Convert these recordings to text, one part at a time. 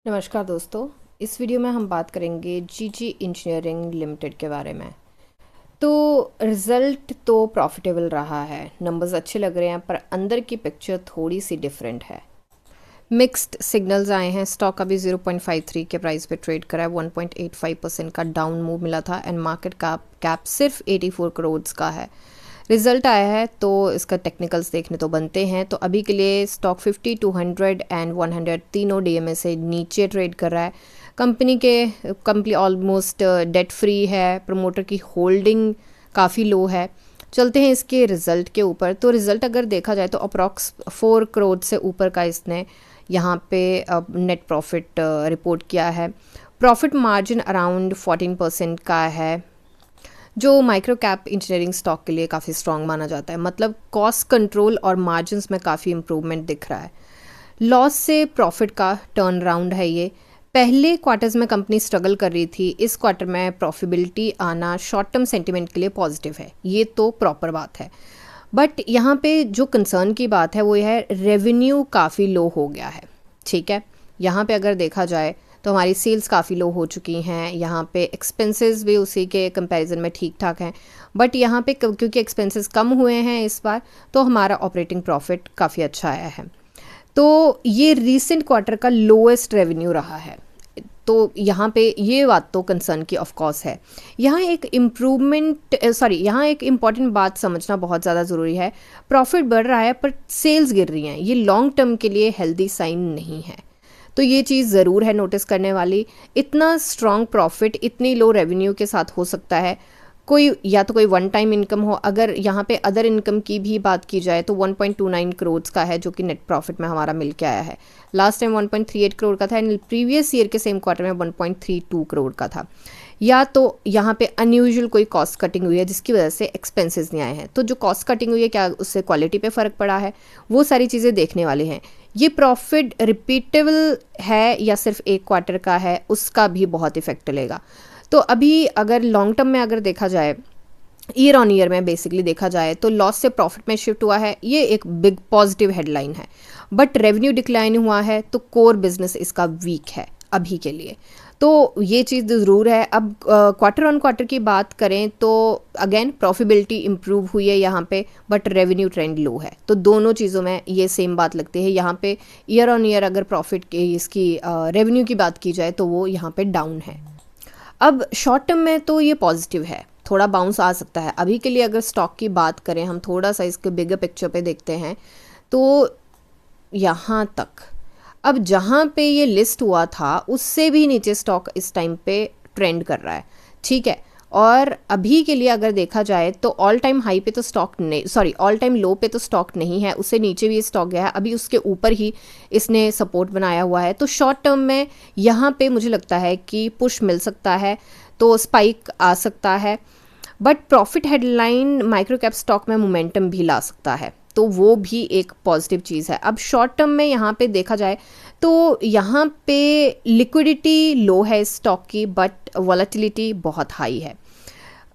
नमस्कार दोस्तों। इस वीडियो में हम बात करेंगे जीजी इंजीनियरिंग लिमिटेड के बारे में। तो रिज़ल्ट तो प्रॉफिटेबल रहा है, नंबर्स अच्छे लग रहे हैं, पर अंदर की पिक्चर थोड़ी सी डिफरेंट है। मिक्स्ड सिग्नल्स आए हैं। स्टॉक अभी 0.53 के प्राइस पे ट्रेड करा है। 1.85% का डाउन मूव मिला था एंड मार्केट कैप सिर्फ 84 करोड़ का है। रिजल्ट आया है तो इसका टेक्निकल्स देखने तो बनते हैं। तो अभी के लिए स्टॉक 50, 200 एंड 100 तीनों डीएमए से नीचे ट्रेड कर रहा है। कंपनी ऑलमोस्ट डेट फ्री है। प्रमोटर की होल्डिंग काफ़ी लो है। चलते हैं इसके रिज़ल्ट के ऊपर। तो रिज़ल्ट अगर देखा जाए तो अप्रॉक्स 4 करोड़ से ऊपर का इसने यहाँ पे नेट प्रॉफिट रिपोर्ट किया है। प्रॉफिट मार्जिन अराउंड 14% का है, जो माइक्रो कैप इंजीनियरिंग स्टॉक के लिए काफ़ी स्ट्रॉन्ग माना जाता है। मतलब कॉस्ट कंट्रोल और मार्जिन्स में काफ़ी इम्प्रूवमेंट दिख रहा है। लॉस से प्रॉफिट का टर्न अराउंड है ये। पहले क्वार्टर्स में कंपनी स्ट्रगल कर रही थी, इस क्वार्टर में प्रॉफिटेबिलिटी आना शॉर्ट टर्म सेंटिमेंट के लिए पॉजिटिव है, ये तो प्रॉपर बात है। बट यहाँ पे जो कंसर्न की बात है वो यह है, रेवेन्यू काफ़ी लो हो गया है। ठीक है, यहाँ पे अगर देखा जाए तो हमारी सेल्स काफ़ी लो हो चुकी हैं। यहाँ पे एक्सपेंसेस भी उसी के कंपैरिजन में ठीक ठाक हैं। बट यहाँ पे क्योंकि एक्सपेंसेस कम हुए हैं इस बार, तो हमारा ऑपरेटिंग प्रॉफिट काफ़ी अच्छा आया है। तो ये रीसेंट क्वार्टर का लोएस्ट रेवेन्यू रहा है। तो यहाँ पे ये बात तो कंसर्न की ऑफ कोर्स है। यहाँ एक यहाँ एक इम्पॉर्टेंट बात समझना बहुत ज़्यादा ज़रूरी है। प्रॉफिट बढ़ रहा है पर सेल्स गिर रही हैं, ये लॉन्ग टर्म के लिए हेल्दी साइन नहीं है। तो ये चीज़ ज़रूर है नोटिस करने वाली। इतना स्ट्रॉन्ग प्रॉफिट इतनी लो रेवेन्यू के साथ हो सकता है, कोई या तो कोई वन टाइम इनकम हो। अगर यहाँ पे अदर इनकम की भी बात की जाए तो 1.29 करोड़ का है, जो कि नेट प्रॉफिट में हमारा मिल के आया है। लास्ट टाइम 1.38 करोड़ का था एंड प्रीवियस ईयर के सेम क्वार्टर में 1.32 करोड़ का था। या तो यहाँ पे अनयूजुअल कोई कॉस्ट कटिंग हुई है जिसकी वजह से एक्सपेंसेस नहीं आए हैं। तो जो कॉस्ट कटिंग हुई है, क्या उससे क्वालिटी पे फ़र्क पड़ा है, वो सारी चीज़ें देखने वाली हैं। ये प्रॉफिट रिपीटेबल है या सिर्फ एक क्वार्टर का है, उसका भी बहुत इफेक्ट लेगा। तो अभी अगर लॉन्ग टर्म में अगर देखा जाए, ईयर ऑन ईयर में बेसिकली देखा जाए, तो लॉस से प्रॉफिट में शिफ्ट हुआ है, ये एक बिग पॉजिटिव हेडलाइन है। बट रेवेन्यू डिक्लाइन हुआ है तो कोर बिजनेस इसका वीक है अभी के लिए। तो ये चीज़ ज़रूर है। अब क्वार्टर ऑन क्वार्टर की बात करें तो अगेन प्रॉफिटेबिलिटी इम्प्रूव हुई है यहाँ पे, बट रेवेन्यू ट्रेंड लो है। तो दोनों चीज़ों में ये सेम बात लगती है। यहाँ पे ईयर ऑन ईयर अगर प्रॉफिट की इसकी रेवेन्यू की बात की जाए तो वो यहाँ पे डाउन है। अब शॉर्ट टर्म में तो ये पॉजिटिव है, थोड़ा बाउंस आ सकता है। अभी के लिए अगर स्टॉक की बात करें, हम थोड़ा सा इसके बिगर पिक्चर पे देखते हैं तो यहाँ तक, अब जहाँ पे ये लिस्ट हुआ था उससे भी नीचे स्टॉक इस टाइम पे ट्रेंड कर रहा है। ठीक है, और अभी के लिए अगर देखा जाए तो ऑल टाइम हाई पे तो स्टॉक नहीं, सॉरी ऑल टाइम लो पे तो स्टॉक नहीं है, उससे नीचे भी स्टॉक गया है, अभी उसके ऊपर ही इसने सपोर्ट बनाया हुआ है। तो शॉर्ट टर्म में यहाँ पे मुझे लगता है कि पुश मिल सकता है, तो स्पाइक आ सकता है। But profit headline micro cap stock में मोमेंटम भी ला सकता है, तो वो भी एक पॉजिटिव चीज़ है। अब शॉर्ट टर्म में यहाँ पे देखा जाए तो यहाँ पे लिक्विडिटी लो है इस स्टॉक की, बट वॉलेटिलिटी बहुत हाई है।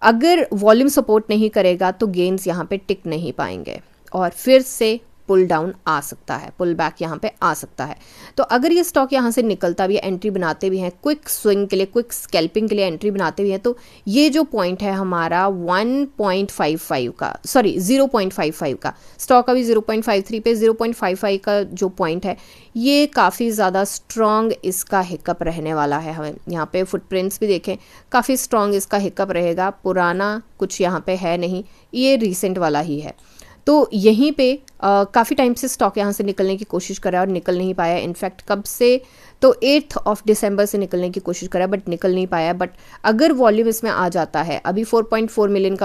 अगर वॉल्यूम सपोर्ट नहीं करेगा तो गेन्स यहाँ पे टिक नहीं पाएंगे और फिर से पुल डाउन आ सकता है, पुल बैक यहाँ पे आ सकता है। तो अगर ये स्टॉक यहाँ से निकलता भी है, एंट्री बनाते भी हैं, क्विक स्विंग के लिए, क्विक स्कैल्पिंग के लिए एंट्री बनाते भी हैं, तो ये जो पॉइंट है हमारा 1.55 का, सॉरी 0.55 का, स्टॉक अभी 0.53 पे, 0.55 का जो पॉइंट है ये काफ़ी ज़्यादा स्ट्रॉन्ग इसका हिकअप रहने वाला है। हमें यहाँ पे फुटप्रिंट्स भी देखें, काफ़ी स्ट्रॉन्ग इसका हिकअप रहेगा। पुराना कुछ यहाँ पे है नहीं, ये रिसेंट वाला ही है। तो यहीं पे काफ़ी टाइम से स्टॉक यहाँ से निकलने की कोशिश कर रहा है और निकल नहीं पाया। इनफैक्ट कब से, तो 8 दिसंबर से निकलने की कोशिश कर रहा है बट निकल नहीं पाया। बट अगर वॉल्यूम इसमें आ जाता है, अभी 4.04 मिलियन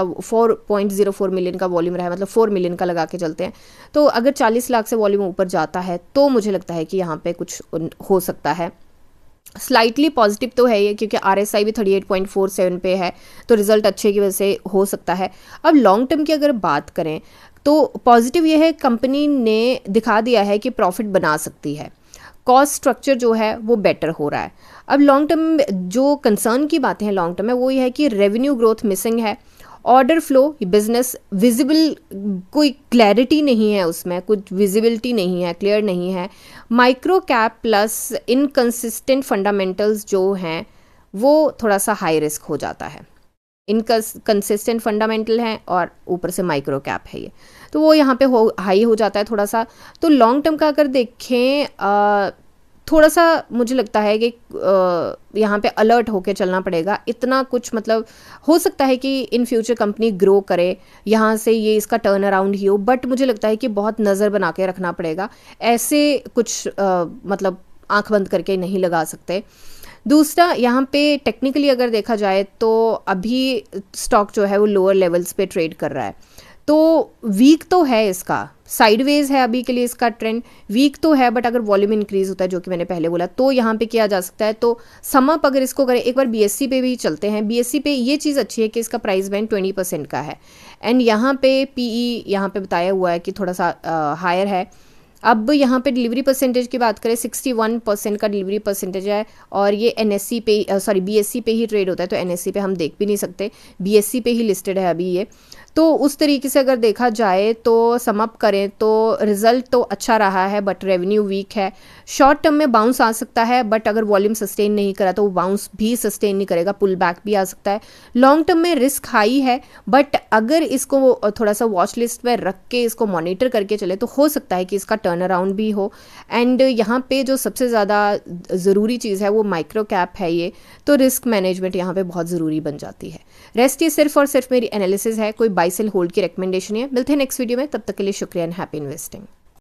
का वॉल्यूम रहा है, मतलब 4 मिलियन का लगा के चलते हैं, तो अगर 40 लाख से वॉल्यूम ऊपर जाता है तो मुझे लगता है कि यहाँ पे कुछ हो सकता है। स्लाइटली पॉजिटिव तो है ये, क्योंकि आरएसआई भी 38.47 पे है, तो रिजल्ट अच्छे की वजह से हो सकता है। अब लॉन्ग टर्म की अगर बात करें तो पॉजिटिव ये है, कंपनी ने दिखा दिया है कि प्रॉफिट बना सकती है, कॉस्ट स्ट्रक्चर जो है वो बेटर हो रहा है। अब लॉन्ग टर्म जो कंसर्न की बातें हैं लॉन्ग टर्म में, वो ये है कि रेवेन्यू ग्रोथ मिसिंग है ऑर्डर फ्लो, बिजनेस विजिबल, कोई क्लैरिटी नहीं है उसमें, कुछ विजिबिलिटी नहीं है, क्लियर नहीं है। Micro cap plus inconsistent fundamentals जो हैं वो थोड़ा सा हाई रिस्क हो जाता है। इनकंसिस्टेंट फंडामेंटल है और ऊपर से माइक्रो कैप है ये, तो वो यहाँ पे हाई हो जाता है थोड़ा सा। तो लॉन्ग टर्म का अगर देखें थोड़ा सा मुझे लगता है कि यहाँ पे अलर्ट होके चलना पड़ेगा। इतना कुछ मतलब हो सकता है कि इन फ्यूचर कंपनी ग्रो करे, यहाँ से ये इसका टर्न अराउंड ही हो, बट मुझे लगता है कि बहुत नज़र बना के रखना पड़ेगा। ऐसे कुछ मतलब आंख बंद करके नहीं लगा सकते। दूसरा, यहाँ पे टेक्निकली अगर देखा जाए तो अभी स्टॉक जो है वो लोअर लेवल्स पे ट्रेड कर रहा है, तो वीक तो है, इसका साइडवेज है अभी के लिए, इसका ट्रेंड वीक तो है, बट अगर वॉल्यूम इंक्रीज होता है जो कि मैंने पहले बोला तो यहाँ पे किया जा सकता है। तो सम अप अगर इसको करें, एक बार बीएससी पे भी चलते हैं। बीएससी पे ये चीज़ अच्छी है कि इसका प्राइस बैंड 20% का है, एंड यहाँ पे पीई यहाँ पे बताया हुआ है कि थोड़ा सा हायर है। अब यहाँ पे डिलीवरी परसेंटेज की बात करें, 61% का डिलीवरी परसेंटेज है, और ये एनएससी पे बीएससी पे ही ट्रेड होता है, तो एनएससी पे हम देख भी नहीं सकते, बीएससी पे ही लिस्टेड है अभी ये। तो उस तरीके से अगर देखा जाए तो सम अप करें तो रिजल्ट तो अच्छा रहा है, बट रेवेन्यू वीक है। शॉर्ट टर्म में बाउंस आ सकता है, बट अगर वॉल्यूम सस्टेन नहीं करा तो वो बाउंस भी सस्टेन नहीं करेगा, पुल बैक भी आ सकता है। लॉन्ग टर्म में रिस्क हाई है, बट अगर इसको थोड़ा सा वॉच लिस्ट में रख के इसको मॉनिटर करके चले तो हो सकता है कि इसका टर्न अराउंड भी हो। एंड यहाँ पे जो सबसे ज़्यादा ज़रूरी चीज़ है वो माइक्रो कैप है ये, तो रिस्क मैनेजमेंट यहाँ पे बहुत ज़रूरी बन जाती है। रेस्ट ये सिर्फ और सिर्फ मेरी एनालिसिस है, कोई बाय सेल होल्ड की रिकमेंडेशन है। मिलते हैं नेक्स्ट वीडियो में, तब तक के लिए शुक्रिया एंड हैप्पी इन्वेस्टिंग।